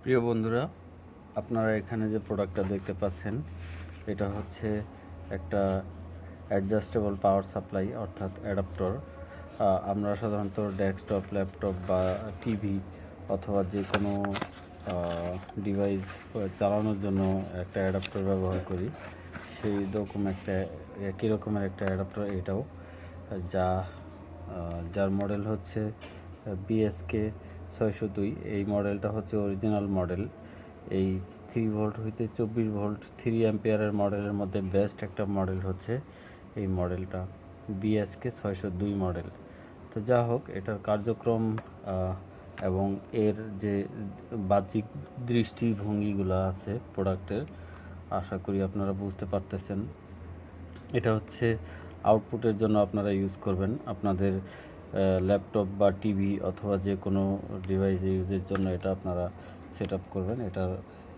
প্রিয় বন্ধুরা, আপনারা এখানে যে প্রোডাক্টটা দেখতে পাচ্ছেন এটা হচ্ছে একটা অ্যাডজাস্টেবল পাওয়ার সাপ্লাই অর্থাৎ অ্যাডাপ্টর। আমরা সাধারণত ডেস্কটপ, ল্যাপটপ বা টিভি অথবা যে কোনো ডিভাইস চালানোর জন্য একটা অ্যাডাপ্টর ব্যবহার করি। সেই রকম একটা একই রকমের একটা অ্যাডাপ্টর এটাও, যা যার মডেল হচ্ছে বিএসকে 602। এই মডেলটা হচ্ছে অরিজিনাল মডেল। এই 3 ভোল্ট হইতে 24 ভোল্ট 3 অ্যাম্পিয়ারের মডেলের মধ্যে বেস্ট একটা মডেল হচ্ছে এই মডেলটা, বিএসকে 602 মডেল। তো যা হোক, এটার কার্যক্রম এবং এর যে বাহ্যিক দৃষ্টিভঙ্গিগুলো আছে প্রোডাক্টের, আশা করি আপনারা বুঝতে পারতেছেন। এটা হচ্ছে আউটপুটের জন্য আপনারা ইউজ করবেন আপনাদের ল্যাপটপ বা টিভি অথবা যে কোনো ডিভাইস ইউজের জন্য এটা আপনারা সেট আপ করবেন। এটার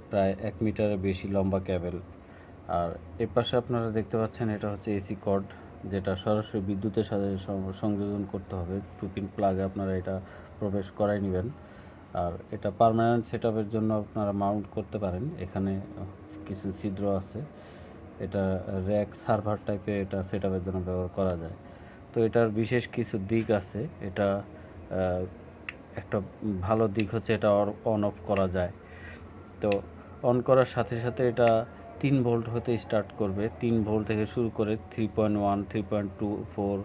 প্রায় 1 মিটারের বেশি লম্বা ক্যাবেল। আর এর পাশে আপনারা দেখতে পাচ্ছেন এটা হচ্ছে এসি কর্ড, যেটা সরাসরি বিদ্যুতের সাথে সংযোজন করতে হবে। 2 পিন প্লাগে আপনারা এটা প্রবেশ করাই নেবেন। আর এটা পার্মানেন্ট সেট আপের জন্য আপনারা মাউন্ট করতে পারেন। এখানে কিছু ছিদ্র আছে। এটা র্যাক সার্ভার টাইপের এটা সেট আপের জন্য ব্যবহার করা যায়। তো এটার বিশেষ কিছু দিক আছে। এটা একটা ভালো দিক হচ্ছে এটা অন অফ করা যায়। তো অন করার সাথে সাথে এটা 3 ভোল্ট হতে স্টার্ট করবে। 3 ভোল্ট থেকে শুরু করে 3.1, 3.2, 4,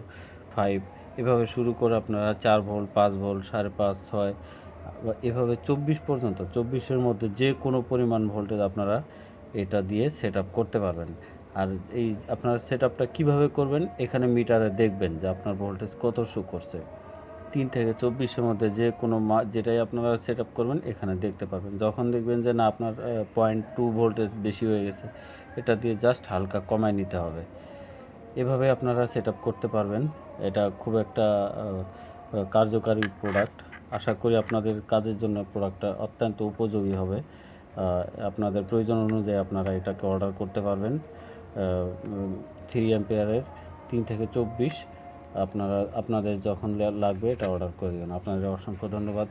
5 এভাবে শুরু করে আপনারা 4 ভোল্ট, 5 ভোল্ট, 5.5, 6 এভাবে 24 পর্যন্ত, 24-এর মধ্যে যে কোনো পরিমাণ ভোল্টেজ আপনারা এটা দিয়ে সেট আপ করতে পারবেন। আর এই আপনার সেট আপটা কীভাবে করবেন, এখানে মিটারে দেখবেন যে আপনার ভোল্টেজ কত শো করছে। 3 থেকে 24-এর মধ্যে যে কোনো যেটাই আপনারা সেট আপ করবেন এখানে দেখতে পাবেন। যখন দেখবেন যে না আপনার 0.2 ভোল্টেজ বেশি হয়ে গেছে, এটা দিয়ে জাস্ট হালকা কমায় নিতে হবে। এভাবে আপনারা সেট আপ করতে পারবেন। এটা খুব একটা কার্যকারী প্রোডাক্ট। আশা করি আপনাদের কাজের জন্য প্রোডাক্টটা অত্যন্ত উপযোগী হবে। আপনাদের প্রয়োজন অনুযায়ী আপনারা এটাকে অর্ডার করতে পারবেন। 3 অ্যাম্পিয়ারের 3 থেকে 24 আপনারা আপনাদের যখন লাগবে এটা অর্ডার করে দেবেন। আপনাদের অসংখ্য ধন্যবাদ।